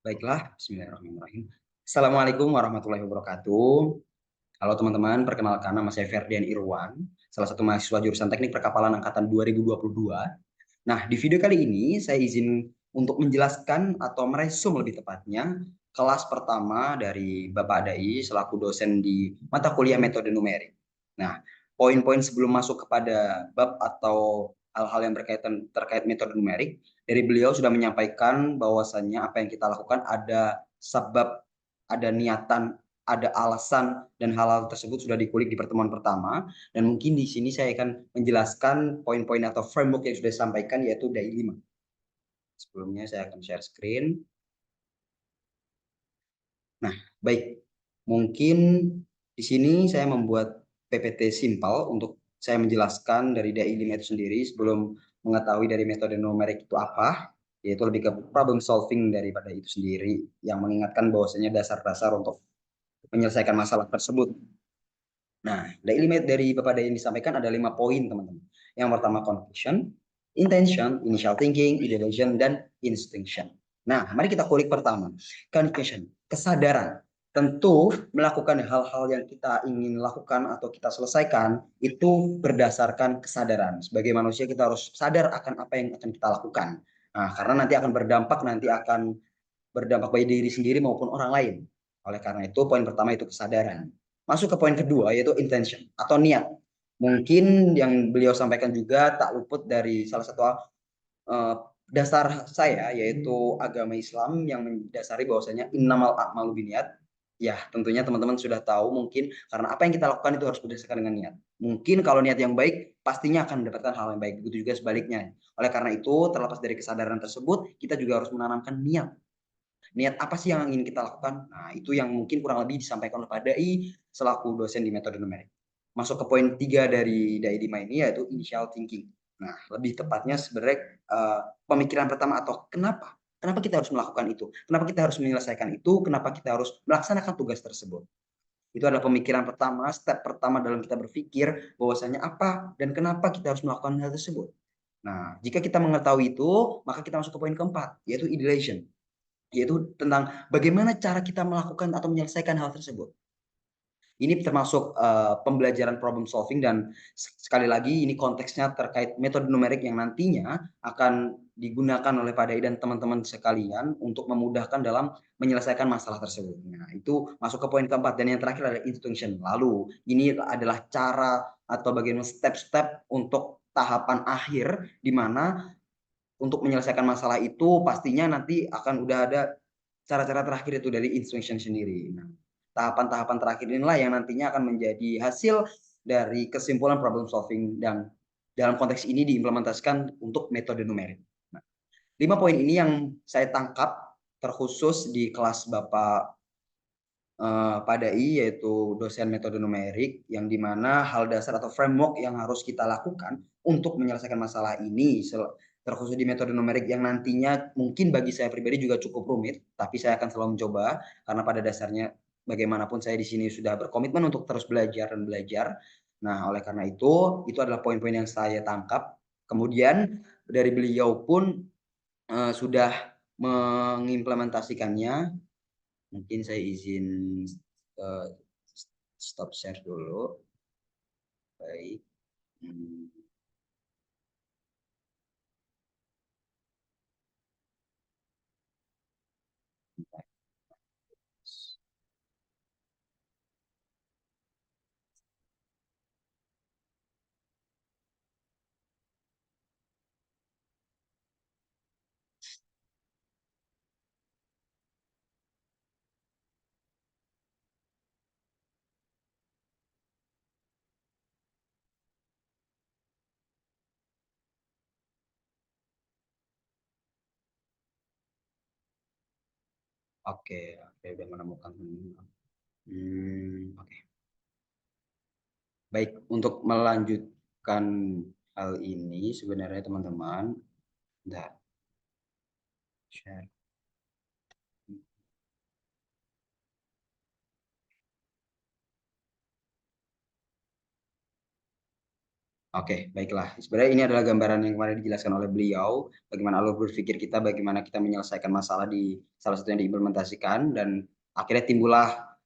Baiklah, bismillahirrahmanirrahim. Assalamualaikum warahmatullahi wabarakatuh. Halo teman-teman, perkenalkan nama saya Ferdian Irwan, salah satu mahasiswa jurusan Teknik Perkapalan angkatan 2022. Nah, di video kali ini saya izin untuk menjelaskan atau meresum lebih tepatnya kelas pertama dari Bapak Dai selaku dosen di mata kuliah metode numerik. Nah, poin-poin sebelum masuk kepada bab atau hal-hal yang berkaitan terkait metode numerik, dari beliau sudah menyampaikan bahwasannya apa yang kita lakukan ada sebab, ada niatan, ada alasan, dan hal-hal tersebut sudah dikulik di pertemuan pertama. Dan mungkin di sini saya akan menjelaskan poin-poin atau framework yang sudah disampaikan, yaitu DAI 5. Sebelumnya saya akan share screen. Nah, baik. Mungkin di sini saya membuat PPT simpel untuk saya menjelaskan dari DAI 5 itu sendiri sebelum mengetahui dari metode numerik itu apa, yaitu lebih ke problem solving daripada itu sendiri yang mengingatkan bahwasanya dasar-dasar untuk menyelesaikan masalah tersebut. Nah, dari limit dari Bapak Dai yang disampaikan ada 5 poin, teman-teman. Yang pertama, conviction, intention, initial thinking, ideation, dan instinction. Nah, mari kita kulik pertama. Conviction, kesadaran. Tentu melakukan hal-hal yang kita ingin lakukan atau kita selesaikan itu berdasarkan kesadaran. Sebagai manusia kita harus sadar akan apa yang akan kita lakukan. Nah, karena nanti akan berdampak bagi diri sendiri maupun orang lain. Oleh karena itu, poin pertama itu kesadaran. Masuk ke poin kedua, yaitu intention atau niat. Mungkin yang beliau sampaikan juga tak luput dari salah satu dasar saya, yaitu agama Islam yang mendasari bahwasanya innamal a'malu biniat. Ya, tentunya teman-teman sudah tahu mungkin karena apa yang kita lakukan itu harus berdasarkan dengan niat. Mungkin kalau niat yang baik, pastinya akan mendapatkan hal yang baik. Begitu juga sebaliknya. Oleh karena itu, terlepas dari kesadaran tersebut, kita juga harus menanamkan niat. Niat apa sih yang ingin kita lakukan? Nah, itu yang mungkin kurang lebih disampaikan oleh Pak Dai selaku dosen di metode numerik. Masuk ke poin 3 dari Dai Dima ini, yaitu initial thinking. Nah, lebih tepatnya sebenarnya pemikiran pertama atau kenapa? Kenapa kita harus melakukan itu? Kenapa kita harus menyelesaikan itu? Kenapa kita harus melaksanakan tugas tersebut? Itu adalah pemikiran pertama, step pertama dalam kita berpikir bahwasanya apa dan kenapa kita harus melakukan hal tersebut. Nah, jika kita mengetahui itu, maka kita masuk ke poin keempat, yaitu ideation, yaitu tentang bagaimana cara kita melakukan atau menyelesaikan hal tersebut. Ini termasuk pembelajaran problem solving, dan sekali lagi ini konteksnya terkait metode numerik yang nantinya akan digunakan oleh Pak Dai dan teman-teman sekalian untuk memudahkan dalam menyelesaikan masalah tersebut. Nah, itu masuk ke poin keempat, dan yang terakhir adalah instruction. Lalu ini adalah cara atau bagaimana step-step untuk tahapan akhir di mana untuk menyelesaikan masalah itu pastinya nanti akan udah ada cara-cara terakhir itu dari instruction sendiri. Nah, tahapan-tahapan terakhir inilah yang nantinya akan menjadi hasil dari kesimpulan problem solving, dan dalam konteks ini diimplementasikan untuk metode numerik. Nah, 5 poin ini yang saya tangkap terkhusus di kelas Bapak Padai, yaitu dosen metode numerik, yang dimana hal dasar atau framework yang harus kita lakukan untuk menyelesaikan masalah ini terkhusus di metode numerik yang nantinya mungkin bagi saya pribadi juga cukup rumit, tapi saya akan selalu mencoba karena pada dasarnya bagaimanapun saya di sini sudah berkomitmen untuk terus belajar dan belajar. Nah, oleh karena itu adalah poin-poin yang saya tangkap. Kemudian dari beliau pun sudah mengimplementasikannya. Mungkin saya izin uh, stop share dulu. Baik. Hmm. Oke, oke, udah menemukan. Oke. Baik, untuk melanjutkan hal ini sebenarnya teman-teman, bentar, share. Oke, baiklah. Sebenarnya ini adalah gambaran yang kemarin dijelaskan oleh beliau, bagaimana alur berpikir kita, bagaimana kita menyelesaikan masalah di salah satu yang diimplementasikan, dan akhirnya timbullah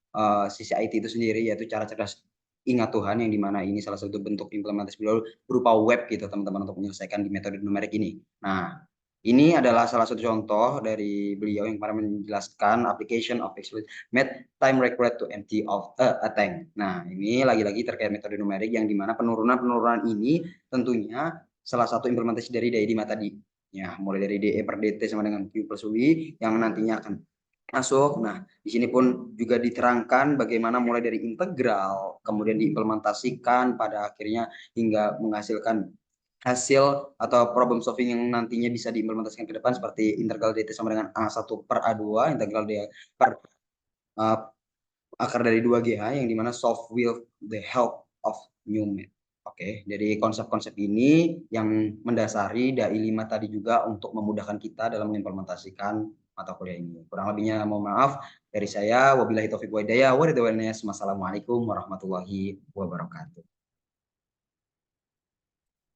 sisi IT itu sendiri, yaitu cara cerdas ingat Tuhan, yang dimana ini salah satu bentuk implementasi beliau berupa web gitu teman-teman untuk menyelesaikan di metode numerik ini. Nah, ini adalah salah satu contoh dari beliau yang kemarin menjelaskan application of exclude made time required to empty of a tank. Nah, ini lagi-lagi terkait metode numerik yang dimana penurunan-penurunan ini tentunya salah satu implementasi dari DE5 tadi. Ya, mulai dari DE per DT sama dengan Q plus UI yang nantinya akan masuk. Nah, di sini pun juga diterangkan bagaimana mulai dari integral, kemudian diimplementasikan pada akhirnya hingga menghasilkan hasil atau problem solving yang nantinya bisa diimplementasikan ke depan seperti integral dt sama dengan A1 per A2, integral d per uh, akar dari 2GH yang dimana solve with the help of Newman. Oke, jadi konsep-konsep ini yang mendasari DAI 5 tadi juga untuk memudahkan kita dalam mengimplementasikan mata kuliah ini. Kurang lebihnya mohon maaf dari saya. Wabillahi taufiq wa hidayah. Wassalamualaikum warahmatullahi wabarakatuh.